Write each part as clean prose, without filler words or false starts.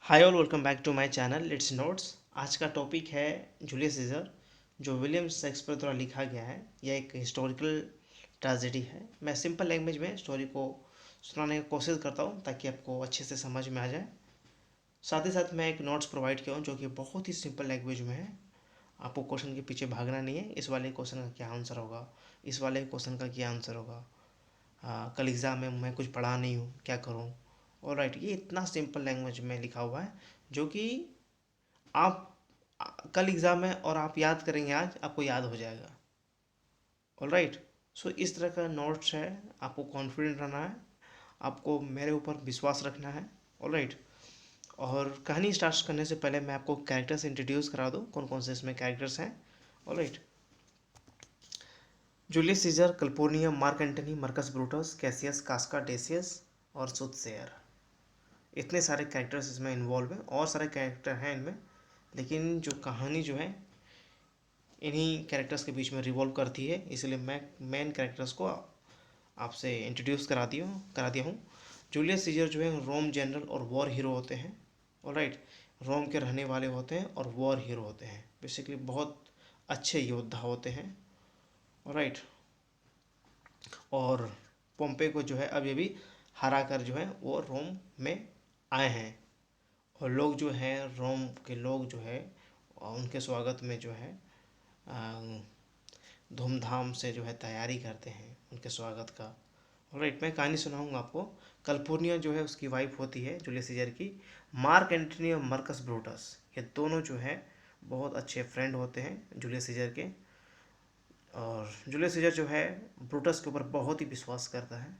Hi all, welcome back to my channel let's notes. आज का topic है Julius Caesar, जो विलियम शेक्सपियर द्वारा लिखा गया है। यह एक हिस्टोरिकल ट्रेजेडी है। मैं सिंपल लैंग्वेज में स्टोरी को सुनाने की कोशिश करता हूँ ताकि आपको अच्छे से समझ में आ जाए। साथ ही साथ मैं एक नोट्स प्रोवाइड किया हूँ जो कि बहुत ही सिंपल लैंग्वेज में है। आपको क्वेश्चन के पीछे भागना नहीं है। इस वाले क्वेश्चन का क्या आंसर होगा, इस वाले क्वेश्चन का क्या आंसर होगा, कल एग्ज़ाम में मैं कुछ पढ़ा नहीं हूँ, क्या करूँ। और राइट, ये इतना सिंपल लैंग्वेज में लिखा हुआ है जो कि आप कल एग्ज़ाम है और आप याद करेंगे, आज आपको याद हो जाएगा। All right. सो इस तरह का नोट्स है। आपको कॉन्फिडेंट रहना है, आपको मेरे ऊपर विश्वास रखना है। All right. और कहानी स्टार्ट करने से पहले मैं आपको कैरेक्टर्स इंट्रोड्यूस करा दूँ, कौन कौन से इसमें कैरेक्टर्स हैं। All right. Julius Caesar, Calpurnia, Mark Antony, Marcus Brutus, Cassius, Casca, Decius और सुथसेयर। इतने सारे कैरेक्टर्स इसमें इन्वॉल्व हैं, और सारे कैरेक्टर हैं इनमें, लेकिन जो कहानी जो है इन्हीं कैरेक्टर्स के बीच में रिवॉल्व करती है। इसलिए मैं मेन कैरेक्टर्स को आपसे इंट्रोड्यूस करा दिया हूँ। जूलियस सीजर जो है रोम जनरल और वॉर हीरो होते हैं। ऑलराइट। रोम के रहने वाले होते हैं और वॉर हीरो होते हैं। बेसिकली बहुत अच्छे योद्धा होते हैं। ऑलराइट। और पोम्पे को जो है अब ये भी हरा कर जो है वो रोम में आए हैं। और लोग जो हैं, रोम के लोग जो है उनके स्वागत में जो है धूमधाम से जो है तैयारी करते हैं उनके स्वागत का। राइट, मैं कहानी सुनाऊंगा आपको। कल्फोर्निया जो है उसकी वाइफ होती है जूलियस सीजर की, मार्क एंटनी और मर्कस ब्रूटस। ये दोनों जो है बहुत अच्छे फ्रेंड होते हैं जूलियस सीजर के। और जूलियस सीजर जो है ब्रूटस के ऊपर बहुत ही विश्वास करता है।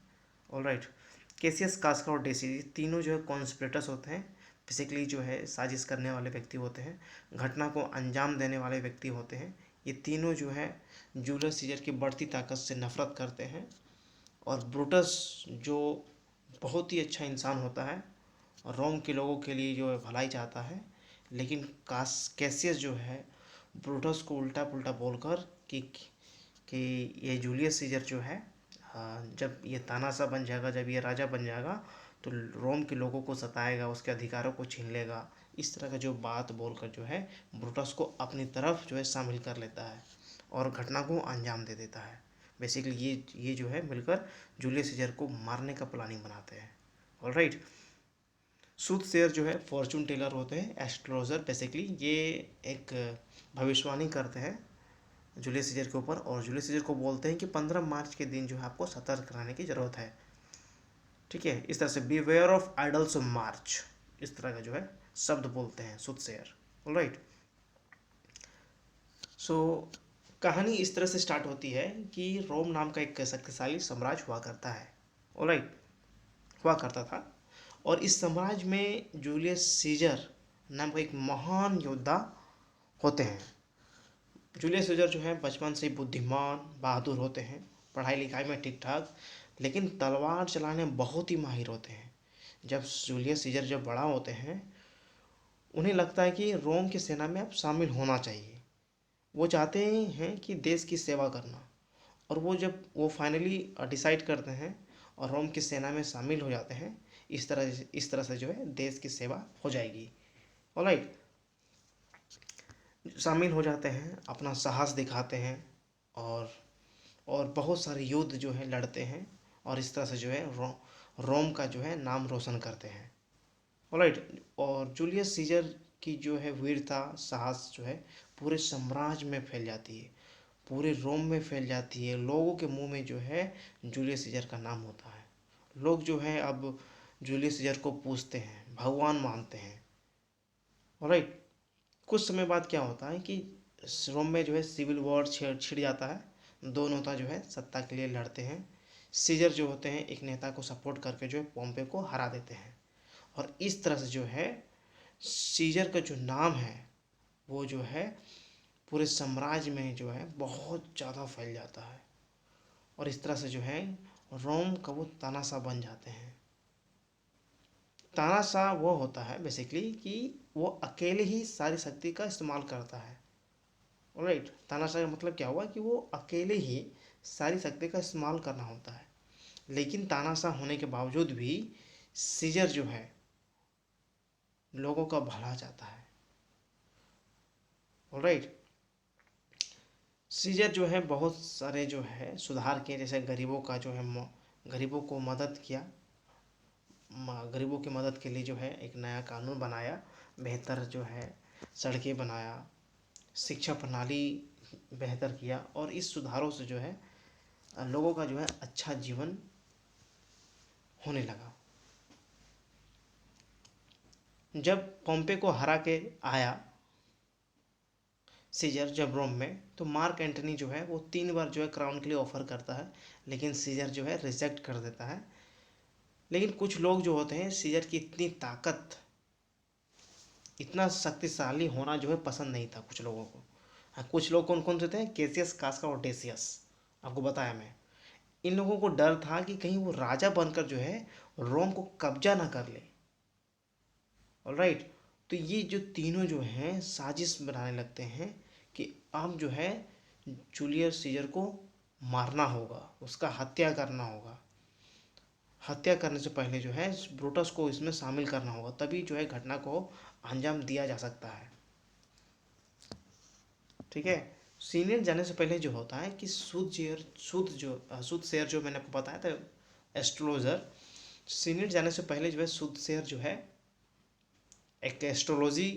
All right. केसियस, कास्का और डेसी, तीनों जो है कॉन्स्पिरेटर्स होते हैं। बेसिकली जो है साजिश करने वाले व्यक्ति होते हैं, घटना को अंजाम देने वाले व्यक्ति होते हैं। ये तीनों जो है जूलियस सीजर की बढ़ती ताकत से नफरत करते हैं। और ब्रूटस जो बहुत ही अच्छा इंसान होता है और रोम के लोगों के लिए जो है भलाई चाहता है, लेकिन कास कैसियस जो है ब्रूटस को उल्टा पुल्टा बोलकर कि ये जूलियस सीजर जो है, जब ये तानाशाह बन जाएगा, जब ये राजा बन जाएगा तो रोम के लोगों को सताएगा, उसके अधिकारों को छीन लेगा। इस तरह का जो बात बोलकर जो है ब्रूटस को अपनी तरफ जो है शामिल कर लेता है और घटना को अंजाम दे देता है। बेसिकली ये जो है मिलकर जूलियस सीजर को मारने का प्लानिंग बनाते हैं। All right. सूद शेयर जो है फॉर्चून टेलर होते हैं, एस्ट्रोलॉजर। बेसिकली ये एक भविष्यवाणी करते हैं जूलियस सीजर के ऊपर, और जूलियस सीजर को बोलते हैं कि 15 मार्च के दिन जो है आपको सतर्क रहने की ज़रूरत है। ठीक है, इस तरह से beware of idols of March, इस तरह का जो है शब्द बोलते हैं सुथसेयर। ऑलराइट। सो कहानी इस तरह से स्टार्ट होती है कि रोम नाम का एक शक्तिशाली साम्राज्य हुआ करता है। ऑलराइट, हुआ करता था। और इस साम्राज्य में जूलियस सीजर नाम का एक महान योद्धा होते हैं। जूलियस सीजर जो है बचपन से ही बुद्धिमान, बहादुर होते हैं, पढ़ाई लिखाई में ठीक ठाक, लेकिन तलवार चलाने में बहुत ही माहिर होते हैं। जब जूलियस सीजर जब बड़ा होते हैं, उन्हें लगता है कि रोम की सेना में अब शामिल होना चाहिए। वो चाहते हैं कि देश की सेवा करना। और वो फाइनली डिसाइड करते हैं और रोम की सेना में शामिल हो जाते हैं। इस तरह से जो है देश की सेवा हो जाएगी। ऑलराइट। शामिल हो जाते हैं, अपना साहस दिखाते हैं, और बहुत सारे युद्ध जो है लड़ते हैं, और इस तरह से जो है रोम का जो है नाम रोशन करते हैं। ऑलराइट। और जूलियस सीजर की जो है वीरता, साहस जो है पूरे साम्राज्य में फैल जाती है, पूरे रोम में फैल जाती है। लोगों के मुंह में जो है जूलियस सीजर का नाम होता है। लोग जो है अब जूलियस सीजर को पूछते हैं, भगवान मानते हैं। ऑलराइट। कुछ समय बाद क्या होता है कि रोम में जो है सिविल वॉर छिड़ जाता है। दो नेता जो है सत्ता के लिए लड़ते हैं। सीजर जो होते हैं एक नेता को सपोर्ट करके जो है पोम्पे को हरा देते हैं। और इस तरह से जो है सीजर का जो नाम है वो जो है पूरे साम्राज्य में जो है बहुत ज़्यादा फैल जाता है। और इस तरह से जो है रोम का वो तानाशाह बन जाते हैं। तानाशाह वो होता है बेसिकली कि वो अकेले ही सारी शक्ति का इस्तेमाल करता है। राइट। तानाशाह का मतलब क्या हुआ कि वो अकेले ही सारी शक्ति का इस्तेमाल करना होता है। लेकिन तानाशाह होने के बावजूद भी सीजर जो है लोगों का भला चाहता है। ऑलराइट। सीजर जो है बहुत सारे जो है सुधार किए, जैसे गरीबों का जो है गरीबों को मदद किया। गरीबों की मदद के लिए जो है एक नया कानून बनाया, बेहतर जो है सड़कें बनाया, शिक्षा प्रणाली बेहतर किया, और इस सुधारों से जो है लोगों का जो है अच्छा जीवन होने लगा। जब पोम्पे को हरा के आया सीजर जब रोम में, तो मार्क एंटनी जो है वो 3 बार जो है क्राउन के लिए ऑफर करता है, लेकिन सीजर जो है रिजेक्ट कर देता है। लेकिन कुछ लोग जो होते हैं सीजर की इतनी ताकत, इतना शक्तिशाली होना जो है पसंद नहीं था कुछ लोगों को। हाँ, कुछ लोग कौन कौन से थे? केसियस, कास्का और डेसियस, आपको बताया मैं। इन लोगों को डर था कि कहीं वो राजा बनकर जो है रोम को कब्जा ना कर ले। ऑलराइट। तो ये जो तीनों जो हैं साजिश बनाने लगते हैं कि अब जो है जूलियस सीजर को मारना होगा, उसका हत्या करना होगा। हत्या करने से पहले जो है ब्रूटस को इसमें शामिल करना होगा, तभी जो है घटना को अंजाम दिया जा सकता है। ठीक है। सीनेट जाने से पहले जो होता है कि शुद्ध शेयर जो मैंने आपको बताया था, एस्ट्रोलॉजर, सीनेट जाने से पहले जो है शुद्ध शेयर जो है एक एस्ट्रोलॉजी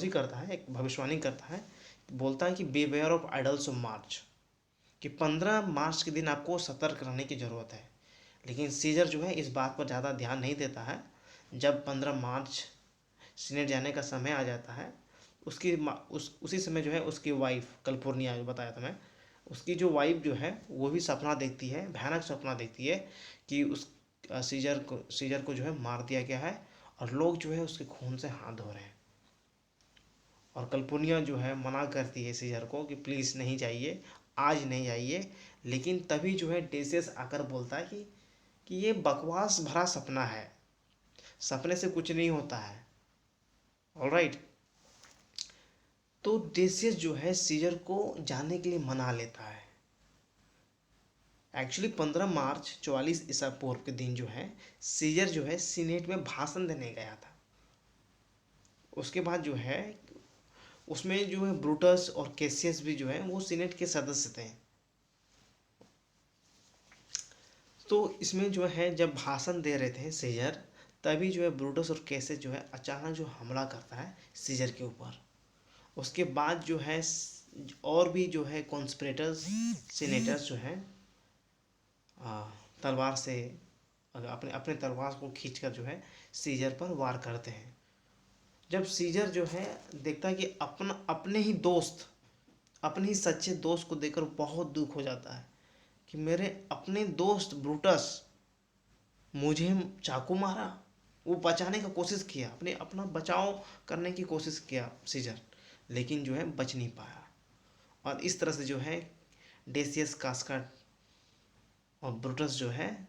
करता है, एक भविष्यवाणी करता है, बोलता है कि beware of idols of March, कि 15 मार्च के दिन आपको सतर्क रहने की ज़रूरत है। लेकिन सीजर जो है इस बात पर ज़्यादा ध्यान नहीं देता है। जब 15 मार्च सीनेट जाने का समय आ जाता है, उसी समय जो है उसकी वाइफ कैलिफोर्निया जो बताया था मैं, उसकी जो वाइफ जो है वो भी सपना देखती है, भयानक सपना देखती है कि उस सीजर को जो है मार दिया गया है, और लोग जो है उसके खून से हाथ धो रहे हैं। और कैलिफोर्निया जो है मना करती है सीजर को कि प्लीज़ नहीं जाइए, आज नहीं जाइए। लेकिन तभी जो है डेसियस आकर बोलता है कि ये बकवास भरा सपना है, सपने से कुछ नहीं होता है। ऑलराइट। तो डेसियस जो है सीजर को जाने के लिए मना लेता है। एक्चुअली 15 मार्च 44 ईसा पूर्व के दिन जो है सीजर जो है सीनेट में भाषण देने गया था। उसके बाद जो है उसमें जो है ब्रूटस और कैसियस भी जो है वो सीनेट के सदस्य थे। तो इसमें जो है जब भाषण दे रहे थे सीजर, तभी जो है ब्रूटस और कैसियस जो है अचानक जो हमला करता है सीजर के ऊपर। उसके बाद जो है और भी जो है कॉन्स्पिरेटर्स, सीनेटर्स जो हैं तलवार से अपने अपने तलवार को खींचकर जो है सीजर पर वार करते हैं। जब सीजर जो है देखता है कि अपने ही दोस्त, अपने ही सच्चे दोस्त को देखकर बहुत दुख हो जाता है कि मेरे अपने दोस्त ब्रूटस मुझे चाकू मारा। वो बचाने का कोशिश किया, अपना बचाव करने की कोशिश किया सीजर, लेकिन जो है बच नहीं पाया। और इस तरह से जो है डेसियस, कास्का और ब्रूटस जो है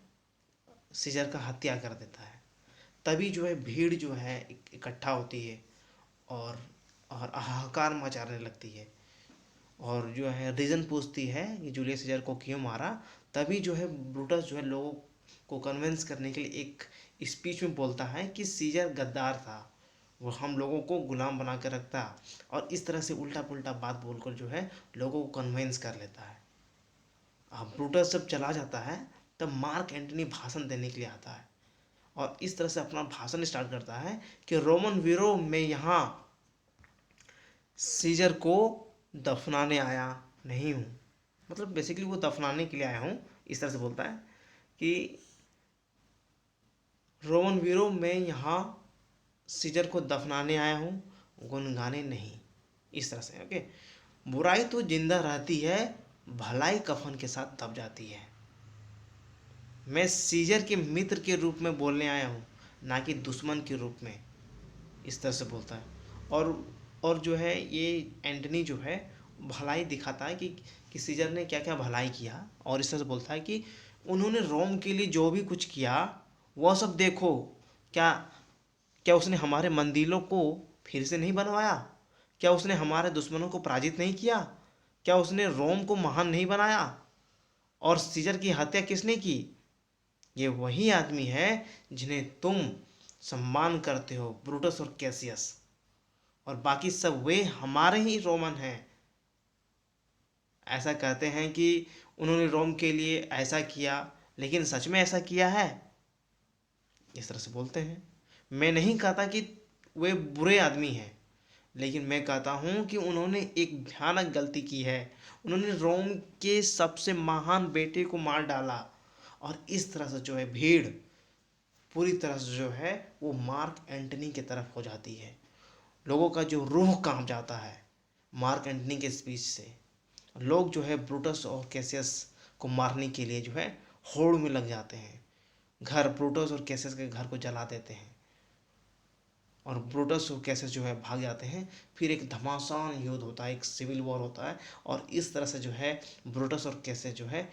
सीजर का हत्या कर देता है। तभी जो है भीड़ जो है इकट्ठा होती है और हाहाकार मचाने लगती है, और जो है रीज़न पूछती है कि जूलियस सीजर को क्यों मारा। तभी जो है ब्रूटस जो है लोगों को कन्विंस करने के लिए एक स्पीच में बोलता है कि सीजर गद्दार था, वो हम लोगों को गुलाम बना कर रखता, और इस तरह से उल्टा पुल्टा बात बोलकर जो है लोगों को कन्विंस कर लेता है। अब ब्रूटस जब चला जाता है तब मार्क एंटनी भाषण देने के लिए आता है, और इस तरह से अपना भाषण स्टार्ट करता है कि रोमन वीरों में यहाँ सीजर को दफनाने आया नहीं हूँ। मतलब बेसिकली वो दफनाने के लिए आया हूँ, इस तरह से बोलता है कि रोमन वीरों में यहाँ सीजर को दफनाने आया हूँ, गुनगाने नहीं। इस तरह से ओके। बुराई तो जिंदा रहती है, भलाई कफन के साथ दब जाती है। मैं सीजर के मित्र के रूप में बोलने आया हूँ, ना कि दुश्मन के रूप में। इस तरह से बोलता है। और जो है ये एंटनी जो है भलाई दिखाता है कि सीजर ने क्या क्या भलाई किया, और इस तरह से बोलता है कि उन्होंने रोम के लिए जो भी कुछ किया वह सब देखो। क्या क्या उसने हमारे मंदिरों को फिर से नहीं बनवाया? क्या उसने हमारे दुश्मनों को पराजित नहीं किया? क्या उसने रोम को महान नहीं बनाया? और सीजर की हत्या किसने की? ये वही आदमी है जिन्हें तुम सम्मान करते हो ब्रूटस और कैसियस, और बाकी सब वे हमारे ही रोमन हैं। ऐसा कहते हैं कि उन्होंने रोम के लिए ऐसा किया, लेकिन सच में ऐसा किया है? इस तरह से बोलते हैं। मैं नहीं कहता कि वे बुरे आदमी हैं, लेकिन मैं कहता हूँ कि उन्होंने एक भयानक गलती की है। उन्होंने रोम के सबसे महान बेटे को मार डाला, और इस तरह से जो है भीड़ पूरी तरह से जो है वो मार्क एंटनी की तरफ हो जाती है। लोगों का जो रूह कांप जाता है मार्क एंटनी के स्पीच से। लोग जो है ब्रूटस और कैसियस को मारने के लिए जो है होड़ में लग जाते हैं। घर ब्रूटस और कैसियस के घर को जला देते हैं, और ब्रूटस और कैसियस जो है भाग जाते हैं। फिर एक घमासान युद्ध होता है, एक सिविल वॉर होता है, और इस तरह से जो है ब्रूटस और कैसियस जो है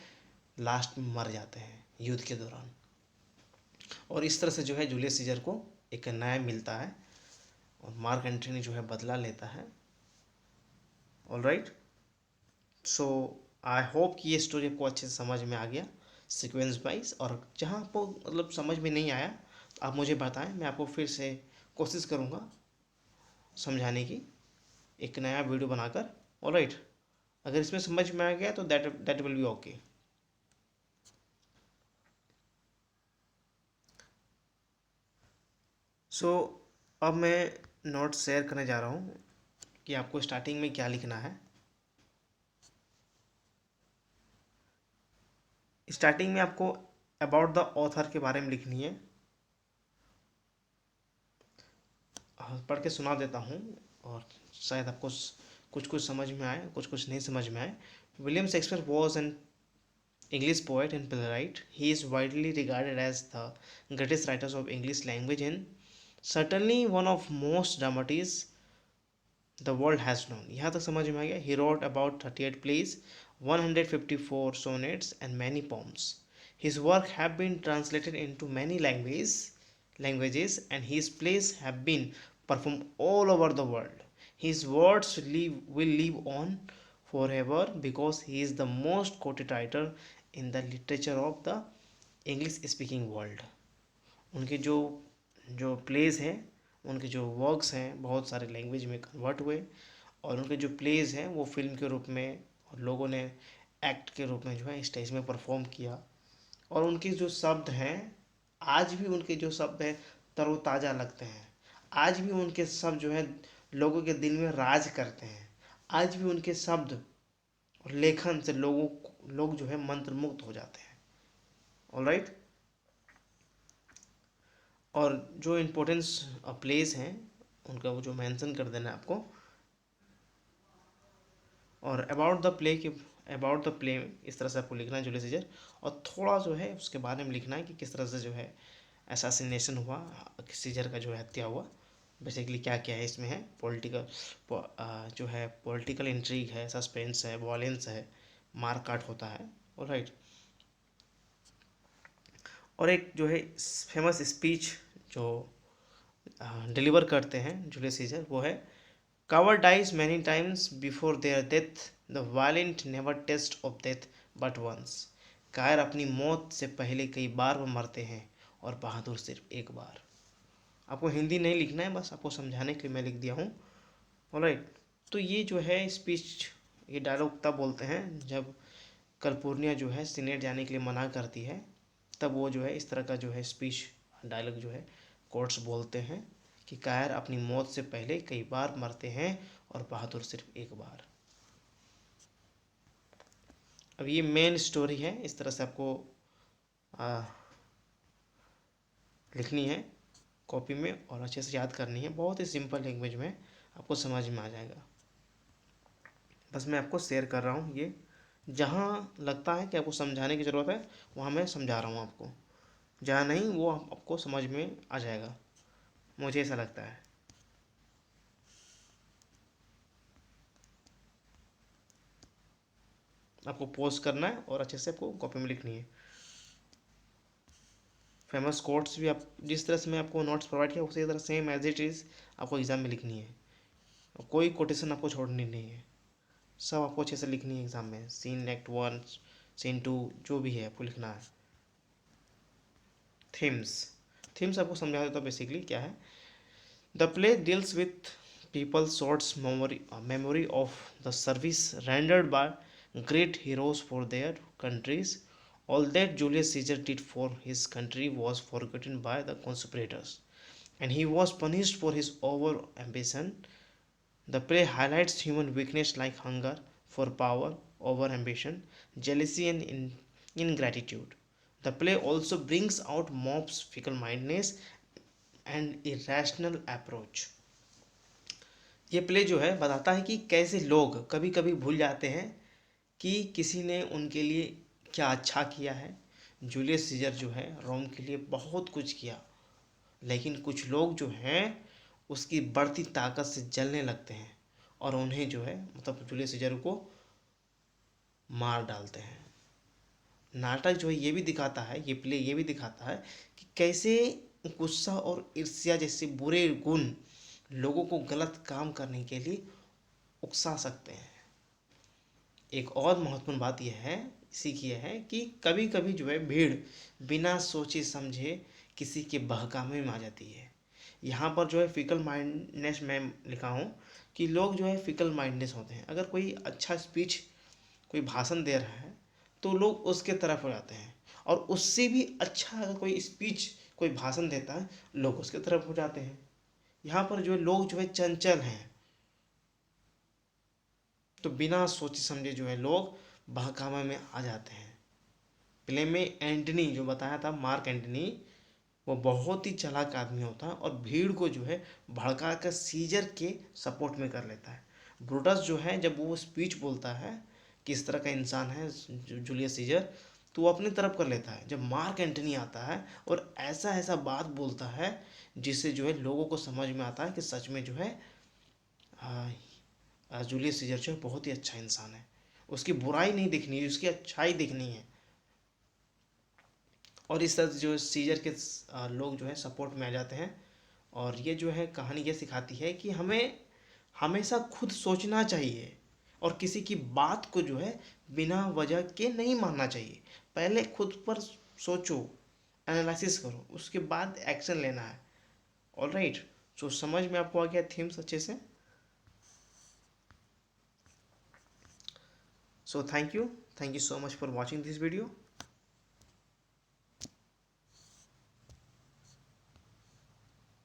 लास्ट में मर जाते हैं युद्ध के दौरान। और इस तरह से जो है जूलियस सीजर को एक न्याय मिलता है, और मार्क एंटनी जो है बदला लेता है। ऑलराइट, सो आई होप कि ये स्टोरी आपको अच्छे से समझ में आ गया सीक्वेंस वाइज। और जहाँ आपको मतलब समझ में नहीं आया तो आप मुझे बताएं, मैं आपको फिर से कोशिश करूँगा समझाने की, एक नया वीडियो बनाकर। ऑलराइट, अगर इसमें समझ में आ गया तो दैट विल बी ओके। सो अब मैं नोट शेयर करने जा रहा हूँ कि आपको स्टार्टिंग में क्या लिखना है। स्टार्टिंग में आपको अबाउट द ऑथर के बारे में लिखनी है। पढ़ के सुना देता हूँ, और शायद आपको कुछ कुछ समझ में आए, कुछ कुछ नहीं समझ में आए। William Shakespeare was an English poet and playwright. He is widely regarded as the greatest writers of English language and certainly one of most dramatists the world has known. यहाँ तक समझ में आ गया? He wrote about 38 plays, 154 sonnets and many poems. His work have been translated into many languages and his plays have been performed all over the world. His words will live on forever because he is the most quoted writer in the literature of the English speaking world. उनके जो जो place हैं, उनके जो works हैं बहुत सारे language में कन्वर्ट हुए, और उनके जो प्लेस हैं वो फिल्म के रूप में और लोगों ने एक्ट के रूप में जो है स्टेज में परफॉर्म किया। और उनके जो शब्द हैं, आज भी उनके जो शब्द हैं तरोताज़ा लगते हैं। आज भी उनके शब्द जो है लोगों के दिल में राज करते हैं। आज भी उनके शब्द और लेखन से लोग जो है मंत्रमुग्ध हो जाते हैं। ऑलराइट, और जो इम्पोर्टेंस प्लेस हैं उनका वो जो मेंशन कर देना है आपको। और अबाउट द प्ले इस तरह से आपको लिखना है जूलियस सीजर, और थोड़ा जो है उसके बारे में लिखना है कि किस तरह से जो है असैसिनेशन हुआ, सीजर का जो है हत्या हुआ। बेसिकली क्या क्या है इसमें है, पॉलिटिकल जो है पॉलिटिकल इंट्रीग है, सस्पेंस है, वॉयलेंस है, मारकाट होता है। ऑलराइट, और एक जो है फेमस स्पीच जो डिलीवर करते हैं जूलियस सीजर, वो है Cover dies many times before their death. The violent never taste of death but once. कायर अपनी मौत से पहले कई बार वो मरते हैं और बहादुर सिर्फ एक बार। आपको हिंदी नहीं लिखना है, बस आपको समझाने के लिए मैं लिख दिया हूँ। ऑलराइट, तो ये जो है स्पीच, ये डायलॉग तब बोलते हैं जब कैलिफोर्निया जो है सीनेट जाने के लिए मना करती है, तब वो जो है इस तरह का जो है स्पीच डायलॉग जो है कोर्ट्स बोलते हैं कि कायर अपनी मौत से पहले कई बार मरते हैं और बहादुर सिर्फ एक बार। अब ये मेन स्टोरी है, इस तरह से आपको लिखनी है कॉपी में और अच्छे से याद करनी है। बहुत ही सिंपल लैंग्वेज में आपको समझ में आ जाएगा। बस मैं आपको शेयर कर रहा हूँ ये, जहाँ लगता है कि आपको समझाने की ज़रूरत है वहाँ मैं समझा रहा हूँ आपको, जहाँ नहीं वो आपको समझ में आ जाएगा, मुझे ऐसा लगता है। आपको पोस्ट करना है और अच्छे से आपको कॉपी में लिखनी है। फेमस कोट्स भी आप जिस तरह से मैं आपको नोट्स प्रोवाइड किया उसी तरह सेम एज इट इज़ आपको एग्ज़ाम में लिखनी है। कोई कोटेशन आपको छोड़नी नहीं है, सब आपको अच्छे से लिखनी है एग्ज़ाम में। सीन एक्ट 1, सीन 2 जो भी है आपको लिखना है। थीम्स, थीम्स आपको समझा देता हूँ बेसिकली क्या है। The play deals with people shorts memory of the service rendered by great heroes for their countries. All that Julius Caesar did for his country was forgotten by the conspirators, and he was punished for his over ambition. The play highlights human weakness like hunger for power, over ambition, jealousy, and ingratitude. The play also brings out mob's fickle mindedness and irrational approach. ये play जो है बताता है कि कैसे लोग कभी कभी भूल जाते हैं कि किसी ने उनके लिए क्या अच्छा किया है। जूलियस सीजर जो है रोम के लिए बहुत कुछ किया, लेकिन कुछ लोग जो हैं उसकी बढ़ती ताकत से जलने लगते हैं और उन्हें जो है मतलब जूलियस सीजर को मार डालते हैं। नाटक जो है ये भी दिखाता है, ये प्ले ये भी दिखाता है कि कैसे गुस्सा और ईर्ष्या जैसे बुरे गुण लोगों को गलत काम करने के लिए उकसा सकते हैं। एक और महत्वपूर्ण बात यह है, इसी की है कि कभी कभी जो है भीड़ बिना सोचे समझे किसी के बहकावे में आ जाती है। यहाँ पर जो है फिकल माइंडनेस मैं लिखा हूँ कि लोग जो है फिकल माइंडनेस होते हैं। अगर कोई अच्छा स्पीच कोई भाषण दे रहा है तो लोग उसके तरफ हो जाते हैं, और उससे भी अच्छा अगर कोई स्पीच कोई भाषण देता है लोग उसके तरफ हो जाते हैं। यहाँ पर जो है लोग जो है चंचल हैं, तो बिना सोचे समझे जो है लोग बहकावे में आ जाते हैं। प्ले में एंटनी जो बताया था, मार्क एंटनी, वो बहुत ही चालाक आदमी होता है और भीड़ को जो है भड़का कर सीजर के सपोर्ट में कर लेता है। ब्रूटस जो है जब वो स्पीच बोलता है किस तरह का इंसान है जूलियस सीजर, तो वो अपनी तरफ कर लेता है। जब मार्क एंटनी आता है और ऐसा ऐसा बात बोलता है जिससे जो है लोगों को समझ में आता है कि सच में जो है जूलियस सीजर जो है बहुत ही अच्छा इंसान है। उसकी बुराई नहीं दिखनी है, उसकी अच्छाई दिखनी है। और इस तरह से जो सीजर के लोग जो है सपोर्ट में आ जाते हैं। और ये जो है कहानी ये सिखाती है कि हमें हमेशा खुद सोचना चाहिए और किसी की बात को जो है बिना वजह के नहीं मानना चाहिए। पहले खुद पर सोचो, एनालिसिस करो, उसके बाद एक्शन लेना है। ऑलराइट, सो समझ में आपको आ गया थीम्स अच्छे से। So thank you so much for watching this video.